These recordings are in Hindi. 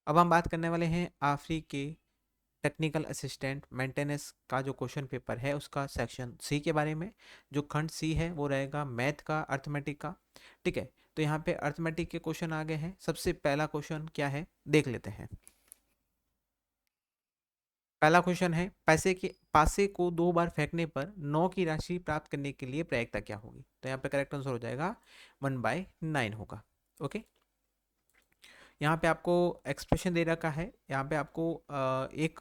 अब हम बात करने वाले हैं आखिरी के टेक्निकल असिस्टेंट मेंटेनेंस का जो क्वेश्चन पेपर है उसका सेक्शन सी के बारे में। जो खंड सी है वो रहेगा मैथ का, अर्थमेटिक का। ठीक है, तो यहाँ पे अर्थमेटिक के क्वेश्चन आ गए हैं। सबसे पहला क्वेश्चन क्या है देख लेते हैं। पहला क्वेश्चन है, पैसे के पासे को 2 बार फेंकने पर 9 की राशि प्राप्त करने के लिए प्रायिकता क्या होगी? तो यहाँ पे करेक्ट आंसर हो जाएगा 1/9 होगा। ओके, यहाँ पे आपको एक्सप्रेशन दे रखा है। यहाँ पे आपको एक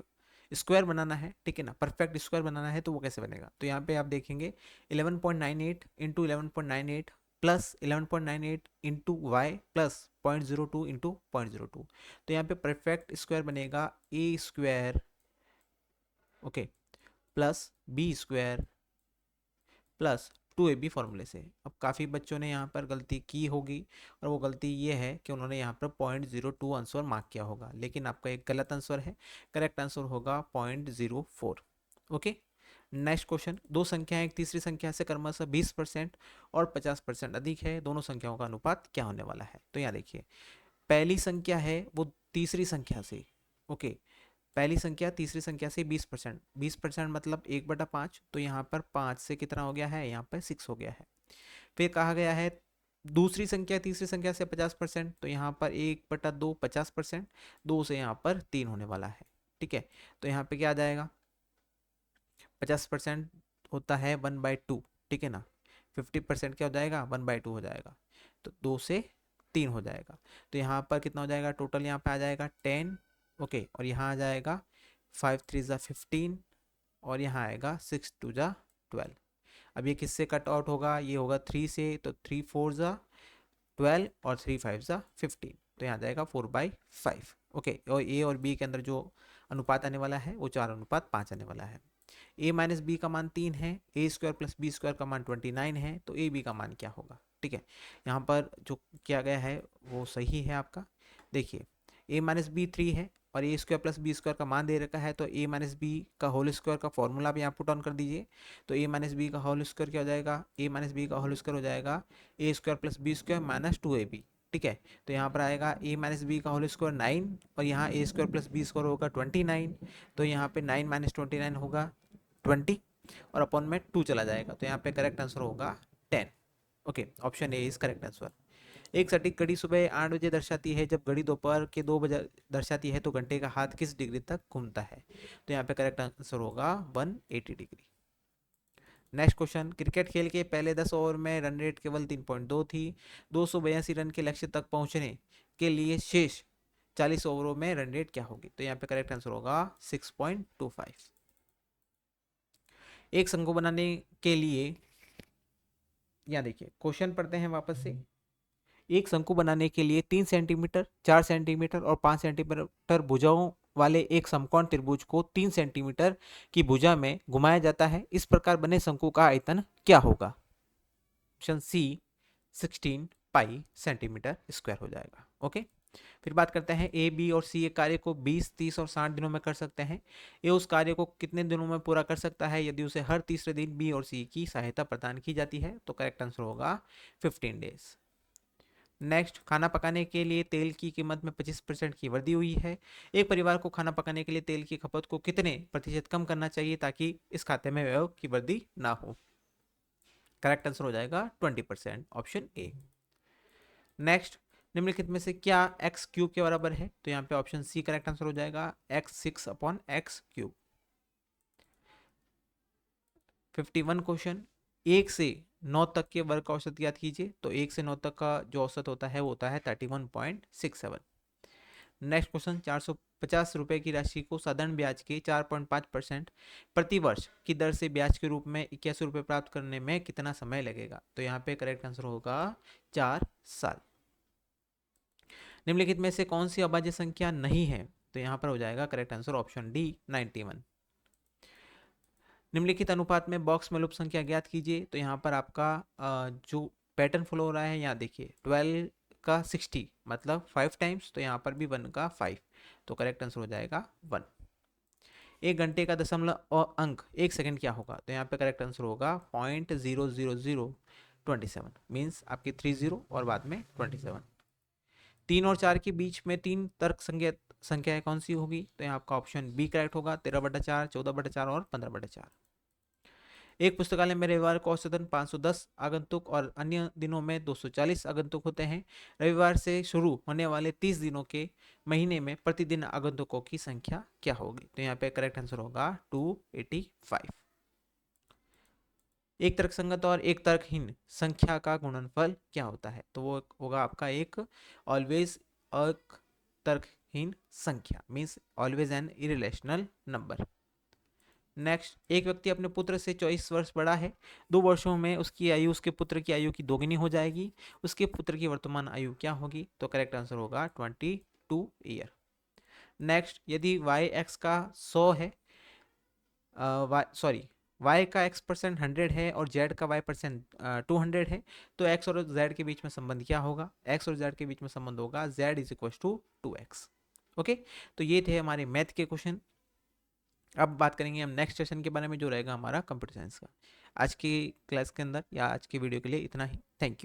स्क्वायर बनाना है, ठीक है ना, परफेक्ट स्क्वायर बनाना है। तो वो कैसे बनेगा? तो यहाँ पे आप देखेंगे 11.98 into 11.98 plus 11.98 into Y plus 0.02 into 0.02। तो यहाँ पे परफेक्ट स्क्वायर बनेगा A square, okay, plus B square plus 2ab फॉर्मूले से। अब काफ़ी बच्चों ने यहाँ पर गलती की होगी, और वो गलती ये है कि उन्होंने यहाँ पर 0.02 आंसर मार्क किया होगा, लेकिन आपका एक गलत आंसर है। करेक्ट आंसर होगा 0.04। ओके, नेक्स्ट क्वेश्चन, दो संख्याएं एक तीसरी संख्या से क्रमशः 20% और 50% अधिक है, दोनों संख्याओं का अनुपात क्या होने वाला है? तो यहाँ देखिए, पहली संख्या है वो तीसरी संख्या से, ओके, पहली संख्या तीसरी संख्या से 20%, 20% मतलब 1/5। तो यहाँ पर 5 से कितना हो गया है? यहाँ पर 6 हो गया है। फिर कहा गया है दूसरी संख्या तीसरी संख्या से 50%, तो यहाँ पर 1/2 50%, 2 से यहाँ पर 3 होने वाला है। ठीक है, तो यहाँ पे क्या आ जाएगा? 50% होता है 1/2, ठीक है ना। 50% क्या हो जाएगा? 1/2 हो जाएगा, तो 2 से 3 हो जाएगा। तो यहाँ पर कितना हो जाएगा? टोटल यहाँ पे आ जाएगा 10, ओके, और यहाँ आ जाएगा 5 3 ज़ा 15, और यहाँ आएगा 6 2 ज़ा 12। अब ये किससे कट आउट होगा? ये होगा 3 से, तो 3 4 ज़ा 12 और 3 5 ज़ा 15, तो यहाँ जाएगा 4/5। ओके, और ए और बी के अंदर जो अनुपात आने वाला है वो 4:5 आने वाला है। ए माइनस बी का मान 3 है, ए स्क्वायर प्लस बी स्क्वायर का मान 29 है, तो ए बी का मान क्या होगा? ठीक है, यहाँ पर जो किया गया है वो सही है आपका। देखिए, ए माइनस बी 3 है और A square plus B square का मान दे रखा है, तो ए माइनस बी का होल स्क्वायर का फॉर्मूला भी यहाँ पुट ऑन कर दीजिए। तो ए माइनस बी का होल स्क्वायर क्या हो जाएगा? ए माइनस बी का होल स्क्वायर हो जाएगा A square plus B square minus 2ab। ठीक है, तो यहाँ पर आएगा ए माइनस बी का होल स्क्वायर 9, और यहाँ ए स्क्वायर प्लस बी स्क्वायर होगा 29। तो यहाँ पे 9 माइनस 29 होगा 20, और अपॉन में 2 चला जाएगा, तो यहाँ पे करेक्ट आंसर होगा 10। Okay, option A is correct answer. एक सटीक घड़ी सुबह 8 बजे दर्शाती है, जब घड़ी दोपहर के 2 बजे दर्शाती है तो घंटे का हाथ किस डिग्री तक घूमता है? तो यहाँ पे करेक्ट आंसर होगा 180 डिग्री। नेक्स्ट क्वेश्चन, क्रिकेट खेल के पहले 10 ओवर में रन रेट केवल 3.2 थी। 282 रन के लक्ष्य तक पहुंचने के लिए शेष 40 ओवरों में रन रेट क्या होगी? तो यहाँ पे करेक्ट आंसर होगा 6.25। एक शंकु बनाने के लिए, यहाँ देखिए क्वेश्चन पढ़ते हैं वापस से। एक शंकु बनाने के लिए 3 सेंटीमीटर, 4 सेंटीमीटर और 5 सेंटीमीटर भुजाओं वाले एक समकोण त्रिभुज को 3 सेंटीमीटर की भुजा में घुमाया जाता है। इस प्रकार बने शंकु का आयतन क्या होगा? Option C 16 pi centimetre square हो जाएगा। ओके, फिर बात करते हैं ए बी और सी। एक कार्य को 20 30 और 60 दिनों में कर सकते हैं। ए उस कार्य को कितने दिनों में पूरा कर सकता है यदि उसे हर तीसरे दिन बी और सी की सहायता प्रदान की जाती है? तो करेक्ट आंसर होगा 15 डेज। नेक्स्ट, खाना पकाने के लिए तेल की कीमत में 25% की वृद्धि हुई है। एक परिवार को खाना पकाने के लिए तेल की खपत को कितने प्रतिशत कम करना चाहिए ताकि इस खाते में व्यय की वृद्धि ना हो? करेक्ट आंसर हो जाएगा 20%, ऑप्शन ए। नेक्स्ट, निम्नलिखित में से क्या एक्स क्यूब के बराबर है? तो यहाँ पे ऑप्शन सी करेक्ट आंसर हो जाएगा, x6/x³। 51 क्वेश्चन, 1 से 9 तक के वर्ग का औसत ज्ञात कीजिए। तो 1 से 9 तक का जो औसत होता है वो होता है 31.67। नेक्स्ट क्वेश्चन, 450 रुपए की राशि को साधारण ब्याज के 4.5% प्रति वर्ष की दर से ब्याज के रूप में 81 रुपये प्राप्त करने में कितना समय लगेगा? तो यहाँ पे करेक्ट आंसर होगा 4 साल। निम्नलिखित में से कौन सी अभाज्य संख्या नहीं है? तो यहाँ पर हो जाएगा करेक्ट आंसर ऑप्शन डी 91। निम्नलिखित अनुपात में बॉक्स में लुप्त संख्या ज्ञात कीजिए। तो यहाँ पर आपका जो पैटर्न फॉलो हो रहा है, यहाँ देखिए 12 का 60 मतलब 5 टाइम्स, तो यहाँ पर भी 1 का 5, तो करेक्ट आंसर हो जाएगा 1। एक घंटे का दशमलव और अंक 1 सेकंड क्या होगा? तो यहाँ पे करेक्ट आंसर होगा 0.00027, मीन्स आपकी 30 और बाद में 27। 3 और 4 के बीच में 3 तर्क संख्याएं कौन सी होगी? तो यहाँ आपका ऑप्शन बी करेक्ट होगा, 13/4, 14/4 और 15/4। एक पुस्तकालय में रविवार को औसतन 510 आगंतुक और अन्य दिनों में 240 आगंतुक होते हैं। रविवार से शुरू होने वाले 30 दिनों के महीने में प्रतिदिन आगंतुकों की संख्या क्या होगी? तो यहाँ पे करेक्ट आंसर होगा 285। एक तर्कसंगत और एक तर्कहीन संख्या का गुणनफल क्या होता है? तो वो होगा आपका एक ऑलवेज एक तर्कहीन संख्या, means always an irrational number. Next, एक व्यक्ति अपने पुत्र से 24 वर्ष बड़ा है। 2 वर्षों में उसकी आयु उसके पुत्र की आयु की दोगुनी हो जाएगी। उसके पुत्र की वर्तमान आयु क्या होगी? तो करेक्ट आंसर होगा 22 ईयर। नेक्स्ट, यदि y x का 100 है, y का x% 100 है और z का y% 200 है, तो x और z के बीच में संबंध क्या होगा? x और z के बीच में संबंध होगा z is equal to 2x। Okay, तो ये थे हमारे मैथ के क्वेश्चन। अब बात करेंगे हम नेक्स्ट सेशन के बारे में, जो रहेगा हमारा कंप्यूटर साइंस का। आज की क्लास के अंदर या आज की वीडियो के लिए इतना ही। Thank you.